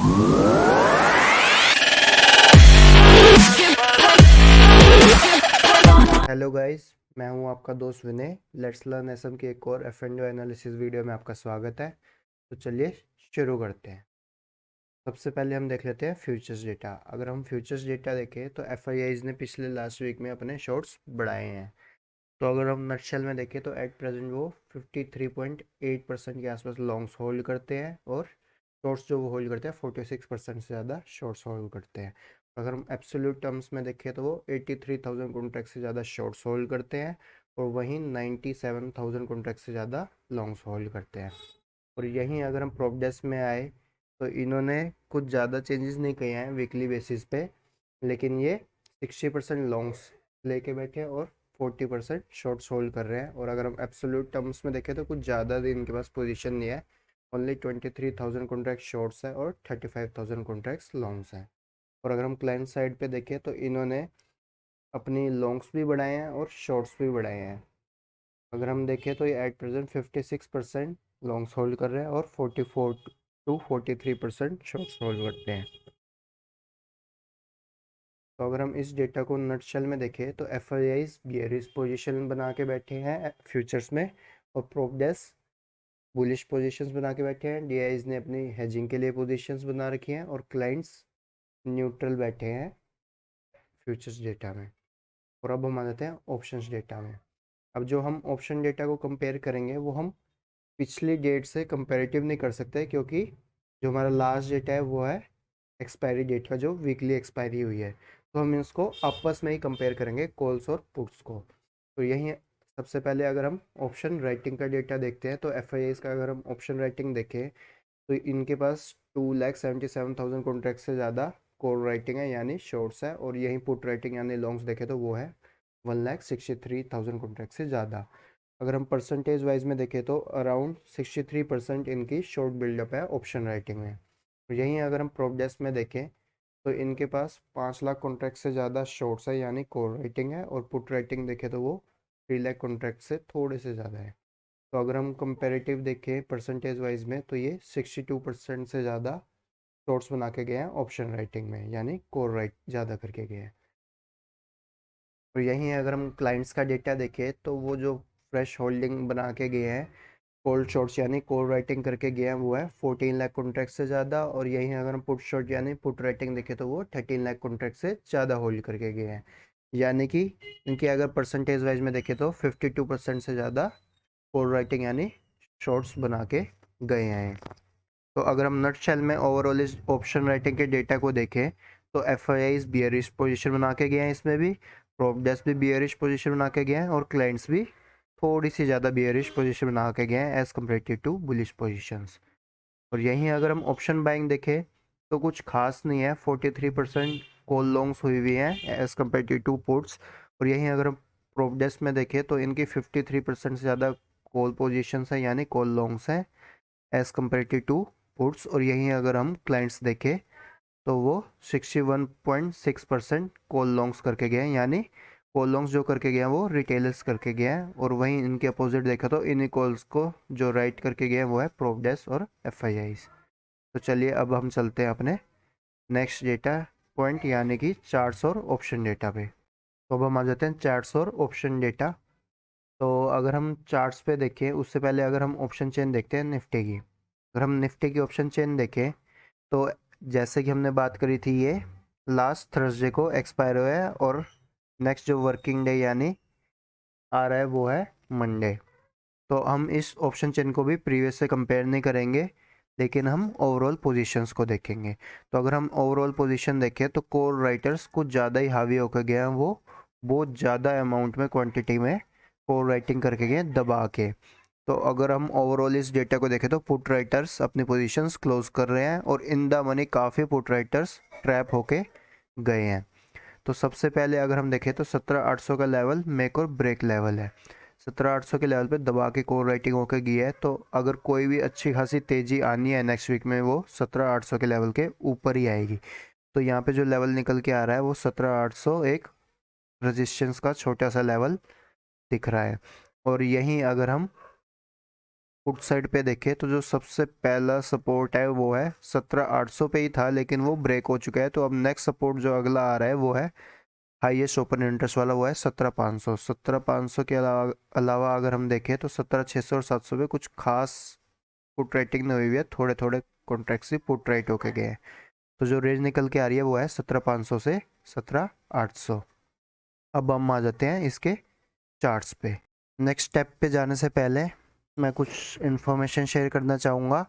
Hello guys, मैं हूं आपका दोस्त विनय। लेट्स लर्न एसएम की एक और एफ&ओ एनालिसिस वीडियो में आपका स्वागत है। तो चलिए शुरू करते हैं। सबसे पहले हम देख लेते हैं फ्यूचर्स डेटा। अगर हम फ्यूचर्स डेटा देखें तो एफआईआईज ने पिछले लास्ट वीक में अपने शॉर्ट्स बढ़ाए हैं। तो अगर हम नटशेल में देखें तो एट प्रेजेंट वो 53.8% के आसपास लॉन्ग्स होल्ड करते हैं और शॉर्ट्स जो वो होल्ड करते हैं 46% से ज़्यादा शॉर्ट्स होल्ड करते हैं। अगर हम एब्सोल्यूट टर्म्स में देखें तो वो 83,000 कॉन्ट्रैक्ट से ज़्यादा शॉर्ट्स होल्ड करते हैं और वहीं 97,000 कॉन्ट्रैक्ट से ज़्यादा लॉन्ग्स होल्ड करते हैं। और यहीं अगर हम प्रॉप डेस्क में आए तो इन्होंने कुछ ज़्यादा चेंजेस नहीं किए हैं वीकली बेसिस पे, लेकिन ये 60% लॉन्ग्स लेके बैठे हैं और 40% शॉर्ट्स होल्ड कर रहे हैं। और अगर हम एब्सोल्यूट टर्म्स में देखें तो कुछ ज़्यादा दिन इनके पास पोजीशन नहीं है। ओनली 23,000 कॉन्ट्रैक्ट शॉर्ट्स है और 35,000 कॉन्ट्रैक्ट्स लॉन्ग्स हैं। और अगर हम क्लाइंट साइड पे देखें तो इन्होंने अपनी लॉन्ग्स भी बढ़ाए हैं और शॉर्ट्स भी बढ़ाए हैं। अगर हम देखें तो ये एट प्रेजेंट 56% लॉन्ग्स होल्ड कर रहे हैं और 44 to 43% शॉर्ट्स होल्ड करते हैं। तो अगर हम इस डेटा को नटशेल में देखें तो F I eyes bearish position बना के बैठे हैं फ्यूचर्स में और प्रोपडेस बुलिश पोजीशंस बना के बैठे हैं। डी आईज ने अपनी हेजिंग के लिए पोजीशंस बना रखी हैं और क्लाइंट्स न्यूट्रल बैठे हैं फ्यूचर्स डेटा में। और अब हम आ जाते हैं ऑप्शंस डेटा में। अब जो हम ऑप्शन डेटा को कंपेयर करेंगे वो हम पिछली डेट से कंपेरेटिव नहीं कर सकते, क्योंकि जो हमारा लास्ट डेटा है वो है एक्सपायरी डेट का जो वीकली एक्सपायरी हुई है। तो हम इसको आपस में ही कंपेयर करेंगे कॉल्स और पुट्स को। तो यही सबसे पहले अगर हम ऑप्शन राइटिंग का डेटा देखते हैं तो एफ आई का अगर हम ऑप्शन राइटिंग देखें तो इनके पास 2,77,000 कॉन्ट्रैक्ट से ज़्यादा कॉल राइटिंग है यानी शॉर्ट्स है। और यही पुट राइटिंग यानी लॉन्ग्स देखें तो वो है 1,63,000 कॉन्ट्रैक्ट से ज़्यादा। अगर हम परसेंटेज वाइज में देखें तो अराउंड 63% इनकी शॉर्ट बिल्डअप है ऑप्शन राइटिंग में। और यहीं अगर हम प्रॉप डेस्क में देखें तो इनके पास 5 लाख कॉन्ट्रैक्ट से ज़्यादा शॉर्ट्स है यानी कोर राइटिंग है। और पुट राइटिंग देखें तो वो 3 लाख कॉन्ट्रैक्ट से थोड़े से ज़्यादा है। तो अगर हम कंपेरेटिव देखें परसेंटेज वाइज में तो ये 62% से ज़्यादा शॉर्ट्स बना के गए हैं ऑप्शन राइटिंग में यानी कोर राइट ज़्यादा करके गए हैं। और यहीं अगर हम क्लाइंट्स का डेटा देखें तो वो जो फ्रेश होल्डिंग बना के गए हैं कोल्ड शॉर्ट्स यानी कोल्ड राइटिंग करके गए हैं वो है 14 लाख कॉन्ट्रैक्ट से ज़्यादा। और यहीं अगर हम पुट शॉर्ट यानी पुट राइटिंग देखें तो वो 13 लाख कॉन्ट्रैक्ट से ज़्यादा होल्ड करके गए हैं। यानी कि इनकी अगर परसेंटेज वाइज में देखें तो 52% से ज़्यादा कोल्ड राइटिंग यानी शॉर्ट्स बना के गए हैं। तो अगर हम नटशेल में ओवरऑल इस ऑप्शन राइटिंग के डेटा को देखें तो F I I bearish position बना के गए हैं, इसमें भी प्रोपडेस भी बियरिश पोजिशन बना के गए हैं और क्लाइंट्स भी थोड़ी सी ज़्यादा बियरिश पोजीशन बना के गए हैं as comparative to bullish positions. और यहीं अगर हम ऑप्शन बाइंग देखें तो कुछ खास नहीं है, 43% कॉल लॉन्ग्स हुई हुई हैं एज़ कम्पेरेटिव टू पुट्स। और यहीं अगर हम प्रोपडेस में देखें तो इनकी 53% से ज़्यादा कॉल पोजीशंस हैं यानी कॉल लॉन्ग्स हैं एज़ कम्पेरेटिव टू पुट्स। और यहीं अगर हम क्लाइंट्स देखें तो वो 61.6% कॉल लॉन्ग्स करके गए हैं यानी कॉल लॉन्ग्स जो करके गए हैं वो रिटेलर्स करके गए हैं। और वहीं इनके अपोजिट देखा तो इन कॉल्स को जो राइट करके गए हैं वो है प्रोपडेस और एफ आई आईज। तो चलिए अब हम चलते हैं अपने नेक्स्ट डेटा पॉइंट यानी कि चार्ट्स और ऑप्शन डेटा पे। तो अब हम आ जाते हैं चार्ट्स और ऑप्शन डेटा। तो अगर हम चार्ट्स पे देखें उससे पहले अगर हम ऑप्शन चेन देखते हैं निफ्टी की। अगर हम निफ्टी की ऑप्शन चेन देखें तो जैसे कि हमने बात करी थी ये लास्ट थर्सडे को एक्सपायर हुआ है और नेक्स्ट जो वर्किंग डे यानी आ रहा है वो है मंडे। तो हम इस ऑप्शन चेन को भी प्रीवियस से कंपेयर नहीं करेंगे, लेकिन हम ओवरऑल पोजीशंस को देखेंगे। तो अगर हम ओवरऑल पोजीशन देखें तो कोर राइटर्स कुछ ज़्यादा ही हावी होकर गए हैं, वो बहुत ज़्यादा अमाउंट में क्वांटिटी में कोर राइटिंग करके गए दबा के। तो अगर हम ओवरऑल इस डेटा को देखें तो पुट राइटर्स अपनी पोजीशंस क्लोज कर रहे हैं और इन द मनी काफ़ी पुट राइटर्स ट्रैप होके गए हैं। तो सबसे पहले अगर हम देखें तो 17,800 का लेवल मेक और ब्रेक लेवल है। 17,800 के लेवल पे दबा के कोर राइटिंग होकर गई है। तो अगर कोई भी अच्छी खासी तेज़ी आनी है नेक्स्ट वीक में वो 17,800 के लेवल के ऊपर ही आएगी। तो यहाँ पे जो लेवल निकल के आ रहा है वो 17,800 एक रेजिस्टेंस का छोटा सा लेवल दिख रहा है। और यहीं अगर हम पुट साइड पे देखें तो जो सबसे पहला सपोर्ट है वो है 17,800 पे ही था, लेकिन वो ब्रेक हो चुका है। तो अब नेक्स्ट सपोर्ट जो अगला आ रहा है वो है हाईएस्ट ओपन इंटरेस्ट वाला, वो है 17,500। 17,500 के अलावा अगर हम देखें तो 17,600 और 700 पे कुछ खास पुट राइटिंग नहीं हुई है, थोड़े थोड़े कॉन्ट्रैक्ट्स ही पुट राइट होके गए हैं। तो जो रेंज निकल के आ रही है वो है 17,500 से 17,800। अब हम आ जाते हैं इसके चार्ट्स पे। नेक्स्ट स्टेप पे जाने से पहले मैं कुछ इन्फॉर्मेशन शेयर करना चाहूँगा।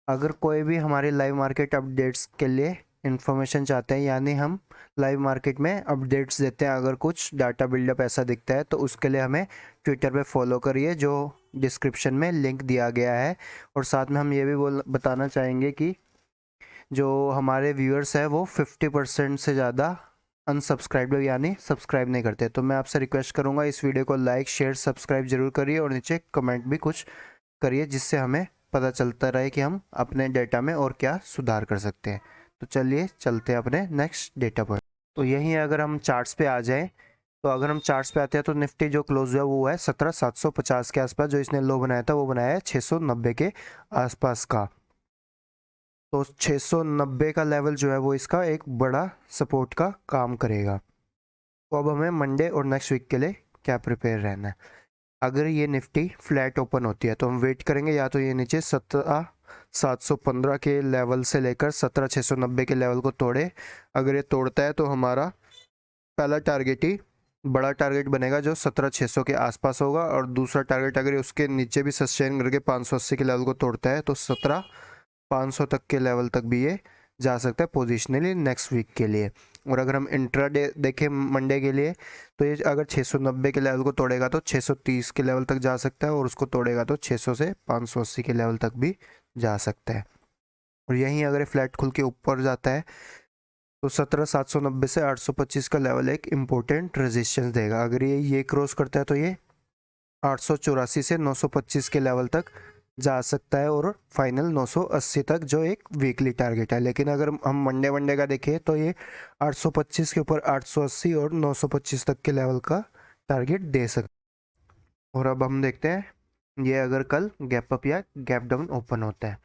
अगर कोई भी हमारे लाइव मार्केट अपडेट्स के लिए इन्फॉर्मेशन चाहते हैं, यानी हम लाइव मार्केट में अपडेट्स देते हैं, अगर कुछ डाटा बिल्डअप ऐसा दिखता है तो उसके लिए हमें ट्विटर पे फॉलो करिए, जो डिस्क्रिप्शन में लिंक दिया गया है। और साथ में हम ये भी बताना चाहेंगे कि जो हमारे व्यूअर्स हैं वो 50% से ज़्यादा अनसब्सक्राइब यानी सब्सक्राइब नहीं करते। तो मैं आपसे रिक्वेस्ट करूँगा इस वीडियो को लाइक शेयर सब्सक्राइब जरूर करिए और नीचे कमेंट भी कुछ करिए, जिससे हमें पता चलता रहे कि हम अपने डेटा में और क्या सुधार कर सकते हैं। तो चलिए चलते हैं अपने नेक्स्ट डेटा पर। तो यहीं अगर हम चार्ट्स पे आ जाएं, तो अगर हम चार्ट्स पे आते हैं तो निफ्टी जो क्लोज हुआ वो है 17,750 के आसपास। जो इसने लो बनाया था वो बनाया है 690 के आसपास का। तो 690 का लेवल जो है वो इसका एक बड़ा सपोर्ट का काम करेगा। तो अब हमें मंडे और नेक्स्ट वीक के लिए क्या प्रिपेयर रहना है। अगर ये निफ्टी फ्लैट ओपन होती है तो हम वेट करेंगे, या तो ये नीचे 17,715 के लेवल से लेकर 17,690 के लेवल को तोड़े। अगर ये तोड़ता है तो हमारा पहला टारगेट ही बड़ा टारगेट बनेगा जो 17,600 के आसपास होगा, और दूसरा टारगेट अगर ये उसके नीचे भी सस्टेन करके 580 के लेवल को तोड़ता है तो 17,500 तक के लेवल तक भी ये जा सकता है पोजिशनली नेक्स्ट वीक के लिए। और अगर हम इंट्राडे देखें मंडे के लिए, तो ये अगर 690 के लेवल को तोड़ेगा तो 630 के लेवल तक जा सकता है, और उसको तोड़ेगा तो 600 से 580 के लेवल तक भी जा सकता है। और यहीं अगर फ्लैट खुल के ऊपर जाता है तो 17,790 से 825 का लेवल एक इम्पोर्टेंट रेजिस्टेंस देगा। अगर ये क्रॉस करता है तो ये 884 से 925 के लेवल तक जा सकता है, और फाइनल 980 तक जो एक वीकली टारगेट है। लेकिन अगर हम मंडे का देखें तो ये 825 के ऊपर 880 और 925 तक के लेवल का टारगेट दे सकता है। और अब हम देखते हैं ये अगर कल गैप अप या गैप डाउन ओपन होता है।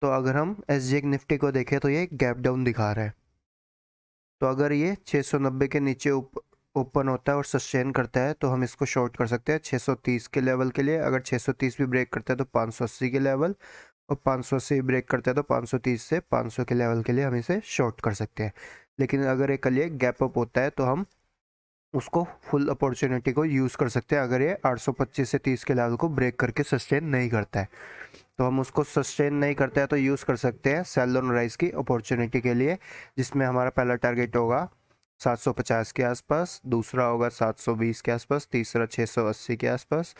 तो अगर हम एसजीएक्स निफ्टी को देखें तो ये गैप डाउन दिखा रहा है। तो अगर ये 690 के नीचे ओपन होता है और सस्टेन करता है तो हम इसको शॉर्ट कर सकते हैं 630 के लेवल के लिए। अगर 630 भी ब्रेक करता है तो 580 के लेवल, और 580 ब्रेक करता है तो 530 से 500 के लेवल के लिए हम इसे शॉर्ट कर सकते हैं। लेकिन अगर ये कल ये गैप अप होता है तो हम उसको फुल अपॉर्चुनिटी को यूज़ कर सकते हैं, अगर ये 825 से 30 के लेवल को ब्रेक करके सस्टेन नहीं करता है। तो हम उसको सस्टेन नहीं करते हैं तो यूज़ कर सकते हैं सेल ऑन राइज की अपॉर्चुनिटी के लिए, जिसमें हमारा पहला टारगेट होगा 750 के आसपास, दूसरा होगा 720 के आसपास, तीसरा 680 के आसपास।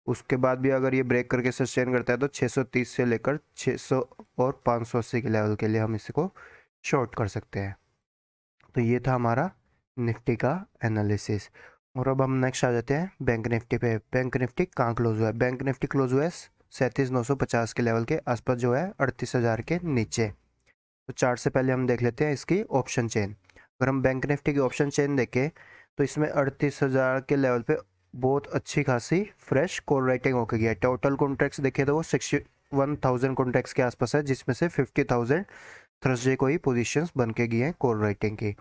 उसके बाद भी अगर ये ब्रेक करके सस्टेन करता है तो 630 से लेकर 600 और 580 के लेवल के लिए हम इसको शॉर्ट कर सकते हैं। तो ये था हमारा निफ्टी का एनालिसिस। और अब हम नेक्स्ट आ जाते हैं बैंक निफ्टी पे। बैंक निफ्टी कहाँ क्लोज हुआ है? बैंक निफ्टी क्लोज हुआ है 37,950 के लेवल के आसपास, जो है 38,000 के नीचे। तो चार्ट से पहले हम देख लेते हैं इसकी ऑप्शन चेन। अगर हम बैंक निफ्टी की ऑप्शन चेन देखें तो इसमें 38,000 के लेवल पे बहुत अच्छी खासी फ्रेश कॉल राइटिंग होकर गया है। टोटल कॉन्ट्रैक्ट्स देखें तो वो 61,000 कॉन्ट्रैक्ट्स के आसपास है, जिसमें से 50,000 थर्सडे को ही पोजीशंस बन के गई हैं कॉल राइटिंग की।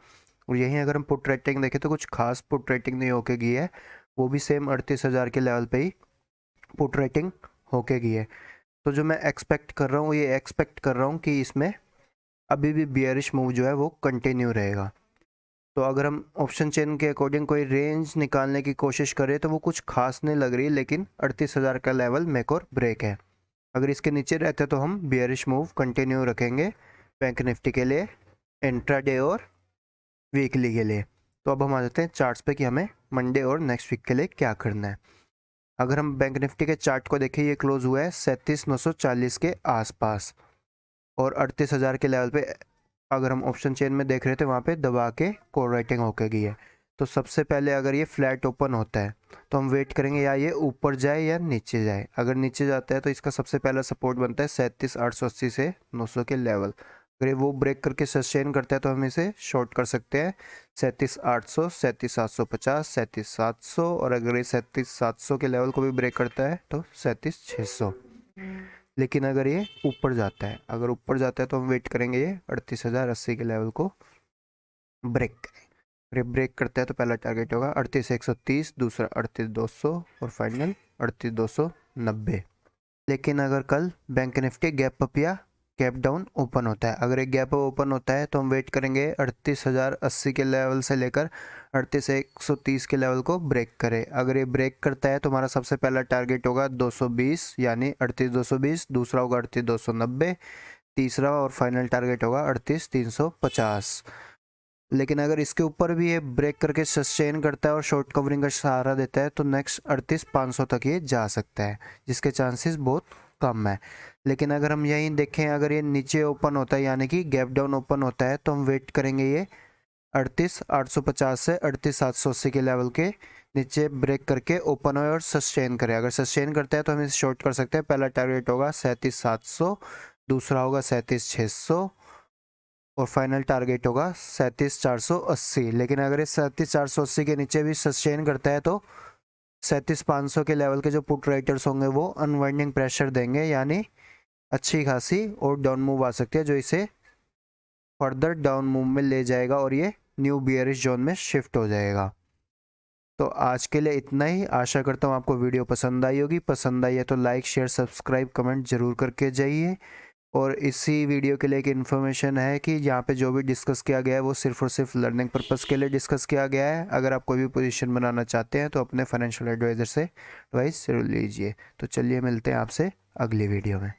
और यहीं अगर हम पुट राइटिंग देखें तो कुछ खास पुट राइटिंग नहीं होके गई है, वो भी सेम 38,000 के लेवल पे ही पुट राइटिंग होके गई है। तो जो मैं एक्सपेक्ट कर रहा हूँ, ये एक्सपेक्ट कर रहा हूँ कि इसमें अभी भी बियरिश मूव जो है वो कंटिन्यू रहेगा। तो अगर हम ऑप्शन चेन के अकॉर्डिंग कोई रेंज निकालने की कोशिश करें तो वो कुछ खास नहीं लग रही, लेकिन 38,000 का लेवल मेक और ब्रेक है। अगर इसके नीचे रहते तो हम बियरिश मूव कंटिन्यू रखेंगे बैंक निफ्टी के लिए इंट्राडे और वीकली के लिए। तो अब हम आ जाते हैं चार्ट्स पे कि हमें मंडे और नेक्स्ट वीक के लिए क्या करना है। अगर हम बैंक निफ्टी के चार्ट को देखें, ये क्लोज हुआ है 37,940 के आसपास, और 38,000 के लेवल पे अगर हम ऑप्शन चेन में देख रहे थे वहाँ पे दबा के कॉल राइटिंग होके गई है। तो सबसे पहले अगर ये फ्लैट ओपन होता है तो हम वेट करेंगे या ये ऊपर जाए या नीचे जाए। अगर नीचे जाता है तो इसका सबसे पहला सपोर्ट बनता है 37,880 से 900 के लेवल। अगर वो ब्रेक करके सस्टेन करता है तो हम इसे शॉर्ट कर सकते हैं 37,800, 37,750, 37,700, और अगर ये 37,700 के लेवल को भी ब्रेक करता है तो 37,600। लेकिन अगर ये ऊपर जाता है, अगर ऊपर जाता है तो हम वेट करेंगे ये 38,080 के लेवल को ब्रेक करें। अगर ब्रेक करता है तो पहला टारगेट होगा 38,130, दूसरा 38,200 और फाइनल 38,290। लेकिन अगर कल बैंक निफ्टी गैप अप या गैप डाउन ओपन होता है, अगर एक गैप अप ओपन होता है तो हम वेट करेंगे 38,080 के लेवल से लेकर 38,130 के लेवल को ब्रेक करे। अगर ये ब्रेक करता है तो हमारा सबसे पहला टारगेट होगा 220 यानी 38,220, दूसरा होगा 38,290, तीसरा और फाइनल टारगेट होगा 38,350। लेकिन अगर इसके ऊपर भी ये ब्रेक करके सस्टेन करता है और शॉर्ट कवरिंग का सहारा देता है तो नेक्स्ट 38,500 तक ये जा सकता है, जिसके चांसेस बहुत कम है। लेकिन अगर हम यहीं देखें, अगर ये नीचे ओपन होता है यानी कि गैप डाउन ओपन होता है तो हम वेट करेंगे ये 38,850 से 38,780 के लेवल के नीचे ब्रेक करके ओपन हो और सस्टेन करे। अगर सस्टेन करता है तो हम इसे शॉर्ट कर सकते हैं। पहला टारगेट होगा 37,700, दूसरा होगा 37,600 और फाइनल टारगेट होगा 37,480। लेकिन अगर ये 37,480 के नीचे भी सस्टेन करता है तो 37,500 के लेवल के जो पुट राइटर्स होंगे वो अनवाइंडिंग प्रेशर देंगे, यानी अच्छी खासी और डाउन मूव आ सकती है जो इसे फर्दर डाउन मूव में ले जाएगा और ये न्यू बियरिश जोन में शिफ्ट हो जाएगा। तो आज के लिए इतना ही। आशा करता हूँ आपको वीडियो पसंद आई होगी। पसंद आई है तो लाइक शेयर सब्सक्राइब कमेंट जरूर करके जाइए। और इसी वीडियो के लिए एक इन्फॉर्मेशन है कि यहाँ पे जो भी डिस्कस किया गया है वो सिर्फ और सिर्फ लर्निंग पर्पस के लिए डिस्कस किया गया है। अगर आप कोई भी पोजीशन बनाना चाहते हैं तो अपने फाइनेंशियल एडवाइज़र से एडवाइस जरूर लीजिए। तो चलिए मिलते हैं आपसे अगली वीडियो में।